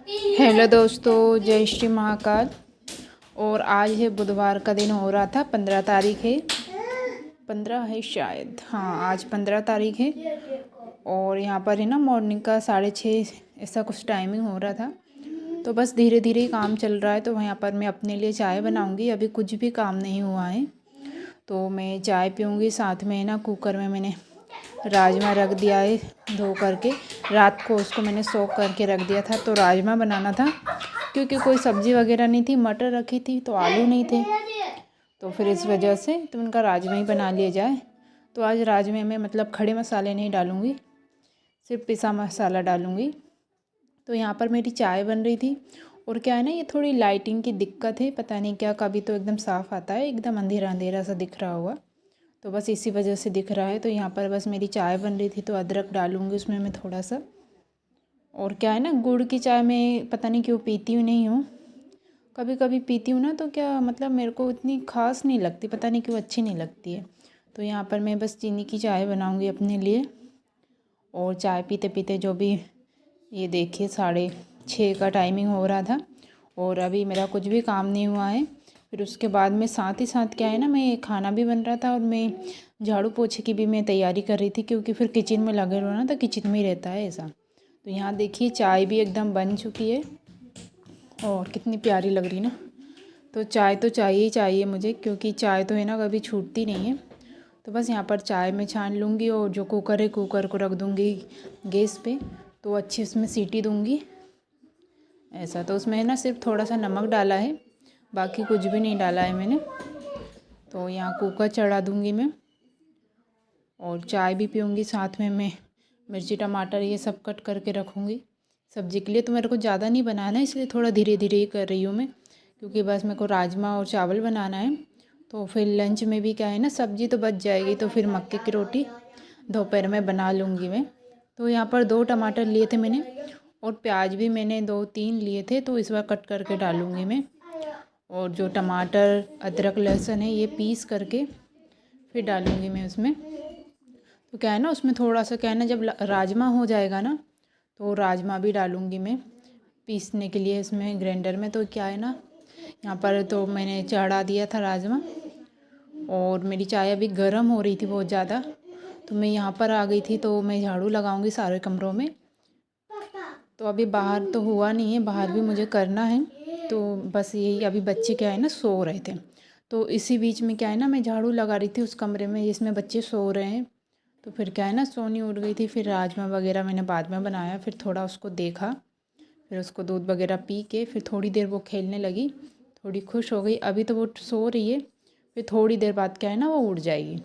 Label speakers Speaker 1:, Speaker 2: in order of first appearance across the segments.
Speaker 1: Hello दोस्तों, जय श्री महाकाल। और आज है बुधवार का दिन, हो रहा था 15 तारीख है, 15 है शायद, हाँ आज 15 तारीख है। और यहाँ पर है ना मॉर्निंग का 6:30 ऐसा कुछ टाइमिंग हो रहा था। तो बस धीरे धीरे ही काम चल रहा है। तो यहाँ पर मैं अपने लिए चाय बनाऊँगी, अभी कुछ भी काम नहीं हुआ है। तो मैं चाय पीऊँगी, साथ में ना कुकर में मैंने राजमा रख दिया है धो करके। रात को उसको मैंने सोख करके रख दिया था। तो राजमा बनाना था क्योंकि कोई सब्ज़ी वगैरह नहीं थी, मटर रखी थी तो आलू नहीं थे, तो फिर इस वजह से तो उनका राजमा ही बना लिया जाए। तो आज राजमे में मतलब खड़े मसाले नहीं डालूँगी, सिर्फ पिसा मसाला डालूँगी। तो यहाँ पर मेरी चाय बन रही थी। और क्या है ना, ये थोड़ी लाइटिंग की दिक्कत है, पता नहीं क्या, कभी तो एकदम साफ़ आता है, एकदम अंधेरा अंधेरा सा दिख रहा होगा, तो बस इसी वजह से दिख रहा है। तो यहाँ पर बस मेरी चाय बन रही थी, तो अदरक डालूँगी उसमें मैं थोड़ा सा। और क्या है ना, गुड़ की चाय मैं पता नहीं क्यों पीती हूँ नहीं हूँ, कभी कभी पीती हूँ ना, तो क्या मतलब मेरे को इतनी खास नहीं लगती, पता नहीं क्यों अच्छी नहीं लगती है। तो यहाँ पर मैं बस चीनी की चाय बनाऊँगी अपने लिए। और चाय पीते पीते जो भी, ये देखिए 6:30 का टाइमिंग हो रहा था और अभी मेरा कुछ भी काम नहीं हुआ है। फिर उसके बाद में साथ ही साथ क्या है ना, मैं खाना भी बन रहा था और मैं झाड़ू पोछे की भी मैं तैयारी कर रही थी, क्योंकि फिर किचन में लगे रहो ना तो किचन में ही रहता है ऐसा। तो यहाँ देखिए चाय भी एकदम बन चुकी है और कितनी प्यारी लग रही ना। तो चाय तो चाहिए ही चाहिए मुझे, क्योंकि चाय तो है ना कभी छूटती नहीं है। तो बस यहाँ पर चाय में छान लूँगी और जो कुकर है कुकर को रख दूँगी गैस पे, तो अच्छी उसमें सीटी दूँगी ऐसा। तो उसमें है ना सिर्फ थोड़ा सा नमक डाला है, बाकी कुछ भी नहीं डाला है मैंने। तो यहाँ कुकर चढ़ा दूँगी मैं और चाय भी पीऊँगी, साथ में मैं मिर्ची टमाटर ये सब कट करके रखूँगी सब्ज़ी के लिए। तो मेरे को ज़्यादा नहीं बनाना है, इसलिए थोड़ा धीरे धीरे ही कर रही हूँ मैं, क्योंकि बस मेरे को राजमा और चावल बनाना है। तो फिर लंच में भी क्या है ना, सब्ज़ी तो बच जाएगी, तो फिर मक्के की रोटी दोपहर में बना लूँगी मैं। तो यहाँ पर 2 टमाटर लिए थे मैंने और प्याज भी मैंने 2-3 लिए थे, तो इस बार कट करके डालूँगी मैं। और जो टमाटर अदरक लहसुन है ये पीस करके फिर डालूँगी मैं उसमें। तो क्या है ना, उसमें थोड़ा सा क्या है ना, जब राजमा हो जाएगा ना तो राजमा भी डालूँगी मैं पीसने के लिए इसमें ग्राइंडर में। तो क्या है ना, यहाँ पर तो मैंने चढ़ा दिया था राजमा और मेरी चाय अभी गर्म हो रही थी बहुत ज़्यादा। तो मैं यहाँ पर आ गई थी, तो मैं झाड़ू लगाऊंगी सारे कमरों में। तो अभी बाहर तो हुआ नहीं है, बाहर भी मुझे करना है। तो बस यही, अभी बच्चे क्या है ना सो रहे थे, तो इसी बीच में क्या है ना मैं झाड़ू लगा रही थी उस कमरे में जिसमें बच्चे सो रहे हैं। तो फिर क्या है ना, सोनी उठ गई थी। फिर राजमा वगैरह मैंने बाद में बनाया, फिर थोड़ा उसको देखा, फिर उसको दूध वगैरह पी के फिर थोड़ी देर वो खेलने लगी, थोड़ी खुश हो गई। अभी तो वो सो रही है, फिर थोड़ी देर बाद क्या है ना वो उठ जाएगी।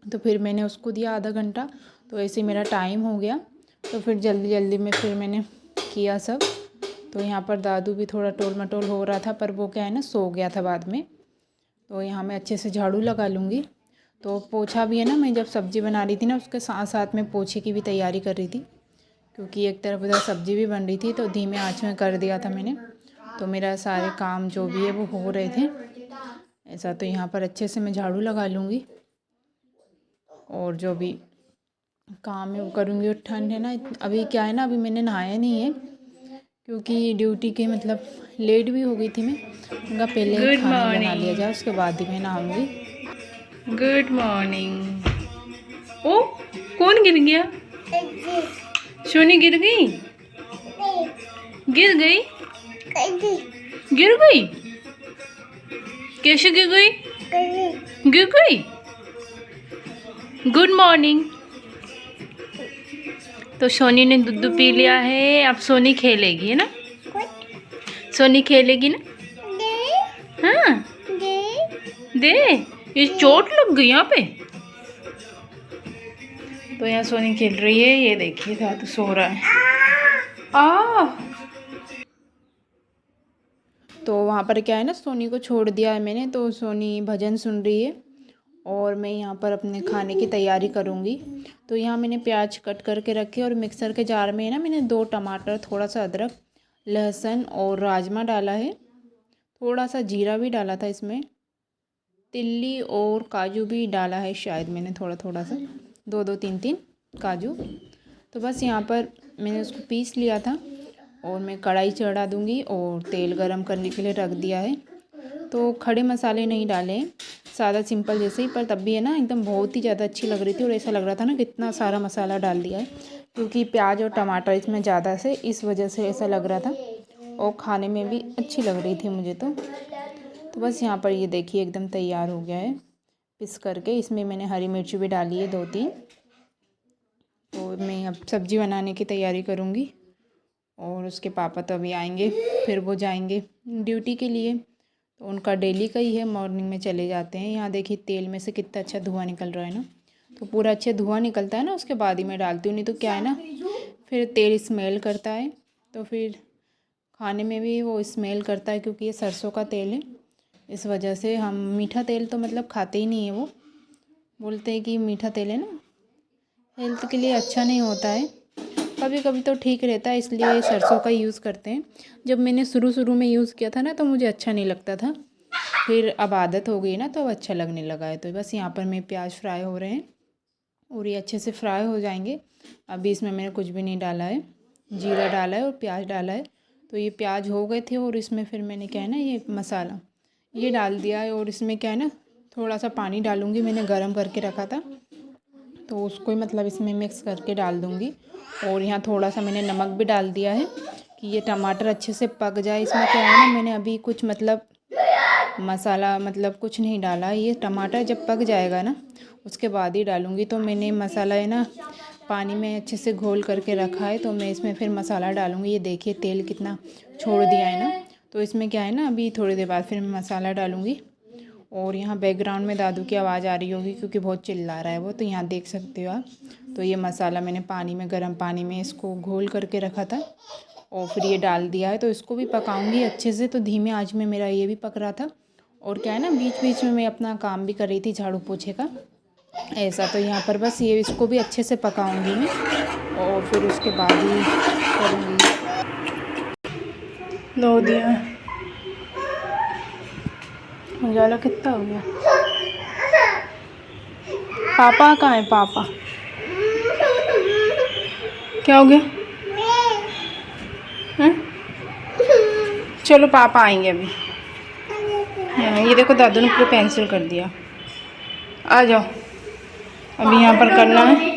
Speaker 1: तो फिर मैंने उसको दिया आधा घंटा, तो ऐसे मेरा टाइम हो गया। तो फिर जल्दी जल्दी में फिर मैंने किया सब। तो यहाँ पर दादू भी थोड़ा टोल मटोल हो रहा था, पर वो क्या है ना सो गया था बाद में। तो यहाँ मैं अच्छे से झाड़ू लगा लूँगी। तो पोछा भी है ना, मैं जब सब्ज़ी बना रही थी ना उसके साथ साथ में पोछे की भी तैयारी कर रही थी, क्योंकि एक तरफ उधर सब्ज़ी भी बन रही थी। तो धीमे आँच में कर दिया था मैंने, तो मेरा सारे काम जो भी है वो हो रहे थे ऐसा। तो यहाँ पर अच्छे से मैं झाड़ू लगा लूँगी और जो भी काम है वो करूँगी। और ठंड है ना, अभी क्या है ना, अभी मैंने नहाया नहीं है क्योंकि ड्यूटी के मतलब लेट भी हो गई थी मैं। उनका पहले
Speaker 2: गुड
Speaker 1: खाना बना लिया
Speaker 2: मॉर्निंग।
Speaker 1: जाए, उसके बाद ही मैं नहाऊँगी।
Speaker 2: Good morning. ओ, कौन गिर गया? सोनी गिर गई? गिर गई? गिर गई? कैसे गिर गई? गिर गई? Good morning. तो सोनी ने दूध पी लिया है, अब सोनी खेलेगी है ना? सोनी खेलेगी ना? हाँ, दे। ये चोट लग गई यहाँ पे। तो यहाँ सोनी खेल रही है, ये देखिए था तो सो रहा है। आ
Speaker 1: तो वहाँ पर क्या है ना, सोनी को छोड़ दिया है मैंने, तो सोनी भजन सुन रही है और मैं यहाँ पर अपने खाने की तैयारी करूँगी। तो यहाँ मैंने प्याज कट करके रखे और मिक्सर के जार में है ना मैंने 2 टमाटर, थोड़ा सा अदरक लहसुन और राजमा डाला है, थोड़ा सा जीरा भी डाला था इसमें, तिल्ली और काजू भी डाला है शायद मैंने, थोड़ा थोड़ा सा 2-2 3-3 काजू। तो बस यहाँ पर मैंने उसको पीस लिया था और मैं कढ़ाई चढ़ा दूँगी और तेल गरम करने के लिए रख दिया है। तो खड़े मसाले नहीं डाले हैं, सादा सिंपल जैसे ही, पर तब भी है ना एकदम बहुत ही ज़्यादा अच्छी लग रही थी। और ऐसा लग रहा था ना कितना सारा मसाला डाल दिया है, क्योंकि प्याज और टमाटर इसमें ज़्यादा से, इस वजह से ऐसा लग रहा था। और खाने में भी अच्छी लग रही थी मुझे तो बस यहाँ पर ये देखिए एकदम तैयार हो गया है पिस करके। इसमें मैंने हरी मिर्ची भी डाली है 2-3। तो मैं अब सब्ज़ी बनाने की तैयारी करूँगी। और उसके पापा तो अभी आएंगे, फिर वो जाएंगे ड्यूटी के लिए। तो उनका डेली का ही है, मॉर्निंग में चले जाते हैं। यहाँ देखिए तेल में से कितना अच्छा धुआं निकल रहा है ना। तो पूरा अच्छे धुआं निकलता है ना, उसके बाद ही मैं डालती हूँ, नहीं तो क्या है ना फिर तेल स्मेल करता है, तो फिर खाने में भी वो स्मेल करता है, क्योंकि ये सरसों का तेल है। इस वजह से हम मीठा तेल तो मतलब खाते ही नहीं है। वो बोलते हैं कि मीठा तेल है ना हेल्थ के लिए अच्छा नहीं होता है। कभी कभी तो ठीक रहता है, इसलिए सरसों का यूज़ करते हैं। जब मैंने शुरू में यूज़ किया था ना तो मुझे अच्छा नहीं लगता था, फिर अब आदत हो गई ना तो अब अच्छा लगने लगा है। तो बस यहाँ पर मैं प्याज फ्राई हो रहे हैं और ये अच्छे से फ्राई हो जाएंगे। अभी इसमें मैंने कुछ भी नहीं डाला है, जीरा डाला है और प्याज डाला है। तो ये प्याज हो गए थे और इसमें फिर मैंने क्या है ना ये मसाला ये डाल दिया है। और इसमें क्या है ना थोड़ा सा पानी डालूँगी, मैंने गर्म करके रखा था तो उसको ही मतलब इसमें मिक्स करके डाल दूँगी। और यहाँ थोड़ा सा मैंने नमक भी डाल दिया है कि ये टमाटर अच्छे से पक जाए। इसमें क्या है ना मैंने अभी कुछ मतलब मसाला मतलब कुछ नहीं डाला, ये टमाटर जब पक जाएगा ना उसके बाद ही डालूँगी। तो मैंने मसाला है ना पानी में अच्छे से घोल करके रखा है, तो मैं इसमें फिर मसाला डालूँगी। ये देखिए तेल कितना छोड़ दिया है ना। तो इसमें क्या है ना अभी थोड़ी देर बाद फिर मैं मसाला डालूँगी। और यहाँ बैकग्राउंड में दादू की आवाज़ आ रही होगी क्योंकि बहुत चिल्ला रहा है वो, तो यहाँ देख सकते हो आप। तो ये मसाला मैंने पानी में गर्म पानी में इसको घोल करके रखा था और फिर ये डाल दिया है। तो इसको भी पकाऊंगी अच्छे से। तो धीमे आंच में मेरा ये भी पक रहा था। और क्या है ना बीच बीच में मैं अपना काम भी कर रही थी झाड़ू पोछे का ऐसा। तो यहाँ पर बस ये इसको भी अच्छे से पकाऊंगी मैं और फिर उसके बाद ही करूँगी। लो दिया उजाला कितना हो गया। पापा कहाँ है पापा, क्या हो गया हैं? चलो पापा आएंगे अभी। हाँ ये देखो दादू ने पूरा पेंसिल कर दिया। आ जाओ अभी यहाँ पर करना है।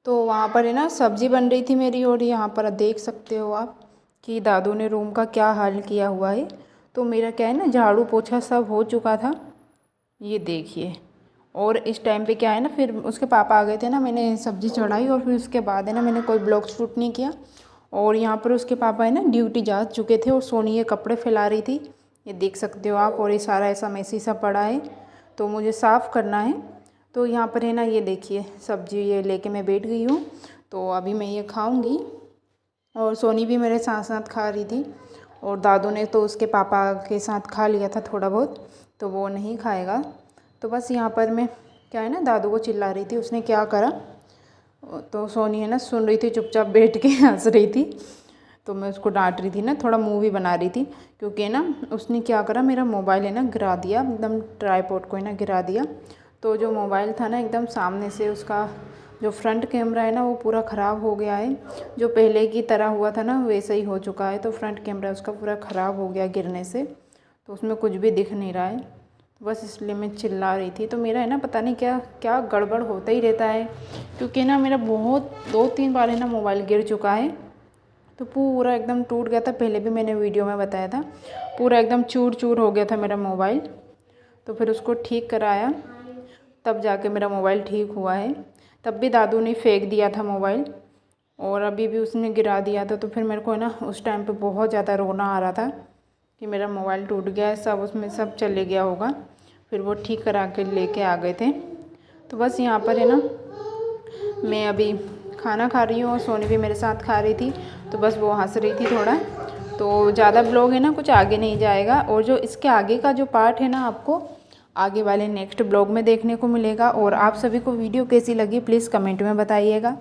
Speaker 1: तो वहाँ पर है ना सब्ज़ी बन रही थी मेरी, और यहाँ पर देख सकते हो आप कि दादू ने रूम का क्या हाल किया हुआ है। तो मेरा क्या है ना झाड़ू पोछा सब हो चुका था, ये देखिए। और इस टाइम पे क्या है ना फिर उसके पापा आ गए थे ना, मैंने सब्ज़ी चढ़ाई और फिर उसके बाद है ना मैंने कोई ब्लॉग शूट नहीं किया। और यहाँ पर उसके पापा है ना ड्यूटी जा चुके थे और सोनी ये कपड़े फैला रही थी, ये देख सकते हो आप। और ये सारा ऐसा मैसी सा पड़ा है तो मुझे साफ़ करना है। तो यहाँ पर है ना ये देखिए सब्ज़ी ये लेके मैं बैठ गई हूँ। तो अभी मैं ये खाऊंगी और सोनी भी मेरे साथ साथ खा रही थी। और दादू ने तो उसके पापा के साथ खा लिया था थोड़ा बहुत, तो वो नहीं खाएगा। तो बस यहाँ पर मैं क्या है ना दादू को चिल्ला रही थी, उसने क्या करा तो सोनी है ना सुन रही थी चुपचाप बैठ के हंस रही थी। तो मैं उसको डांट रही थी ना, थोड़ा मूवी बना रही थी, क्योंकि है ना उसने क्या करा मेरा मोबाइल है ना गिरा दिया, एकदम ट्राईपॉड को है ना गिरा दिया। तो जो मोबाइल था ना एकदम सामने से उसका जो फ्रंट कैमरा है ना वो पूरा ख़राब हो गया है। जो पहले की तरह हुआ था ना वैसे ही हो चुका है। तो फ्रंट कैमरा उसका पूरा ख़राब हो गया गिरने से, तो उसमें कुछ भी दिख नहीं रहा है। बस इसलिए मैं चिल्ला रही थी। तो मेरा है ना पता नहीं क्या क्या गड़बड़ होता ही रहता है, क्योंकि ना मेरा बहुत 2-3 बार है ना मोबाइल गिर चुका है। तो पूरा एकदम टूट गया था, पहले भी मैंने वीडियो में बताया था, पूरा एकदम चूर चूर हो गया था मेरा मोबाइल। तो फिर उसको ठीक कराया तब जाके मेरा मोबाइल ठीक हुआ है। तब भी दादू ने फेंक दिया था मोबाइल और अभी भी उसने गिरा दिया था। तो फिर मेरे को है ना उस टाइम पे बहुत ज़्यादा रोना आ रहा था कि मेरा मोबाइल टूट गया है, सब उसमें सब चले गया होगा। फिर वो ठीक करा के लेके आ गए थे। तो बस यहाँ पर है ना मैं अभी खाना खा रही हूँ और सोनी भी मेरे साथ खा रही थी, तो बस वो हंस रही थी थोड़ा। तो ज़्यादा ब्लॉग है ना कुछ आगे नहीं जाएगा, और जो इसके आगे का जो पार्ट है ना आपको आगे वाले नेक्स्ट ब्लॉग में देखने को मिलेगा। और आप सभी को वीडियो कैसी लगी प्लीज़ कमेंट में बताइएगा,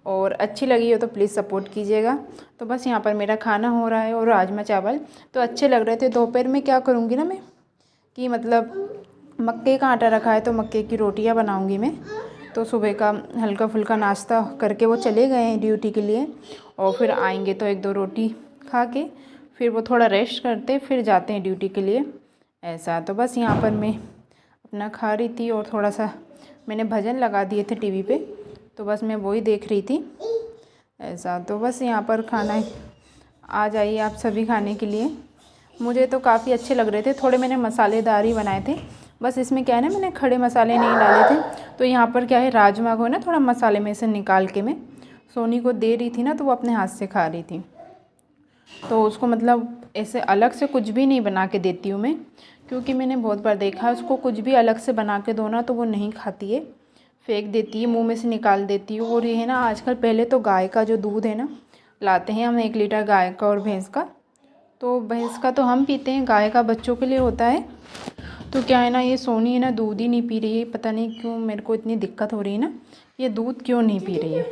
Speaker 1: और अच्छी लगी हो तो प्लीज़ सपोर्ट कीजिएगा। तो बस यहाँ पर मेरा खाना हो रहा है, और राजमा चावल तो अच्छे लग रहे थे। दोपहर में क्या करूँगी ना मैं कि मतलब मक्के का आटा रखा है तो मक्के की रोटियाँ बनाऊँगी मैं। तो सुबह का हल्का फुल्का नाश्ता करके वो चले गए हैं ड्यूटी के लिए, और फिर आएंगे तो 1-2 रोटी खा के फिर वो थोड़ा रेस्ट करते फिर जाते हैं ड्यूटी के लिए, ऐसा। तो बस यहाँ पर मैं अपना खा रही थी, और थोड़ा सा मैंने भजन लगा दिए थे टीवी पे, तो बस मैं वही देख रही थी, ऐसा। तो बस यहाँ पर खाना आ जाइए आप सभी खाने के लिए। मुझे तो काफ़ी अच्छे लग रहे थे, थोड़े मैंने मसालेदार ही बनाए थे। बस इसमें क्या है ना मैंने खड़े मसाले नहीं डाले थे। तो यहाँ पर क्या है राजमा को ना थोड़ा मसाले में से निकाल के मैं सोनी को दे रही थी ना, तो वो अपने हाथ से खा रही थी। तो उसको मतलब ऐसे अलग से कुछ भी नहीं बना के देती हूँ मैं, क्योंकि मैंने बहुत बार देखा है उसको कुछ भी अलग से बना के दो ना तो वो नहीं खाती है, फेंक देती है, मुंह में से निकाल देती है। और ये है ना आजकल, पहले तो गाय का जो दूध है ना लाते हैं हम 1 लीटर गाय का और भैंस का, तो भैंस का तो हम पीते हैं, गाय का बच्चों के लिए होता है। तो क्या है ना ये सोनी है ना दूध ही नहीं पी रही है, पता नहीं क्यों मेरे को इतनी दिक्कत हो रही है ना, ये दूध क्यों नहीं पी रही है।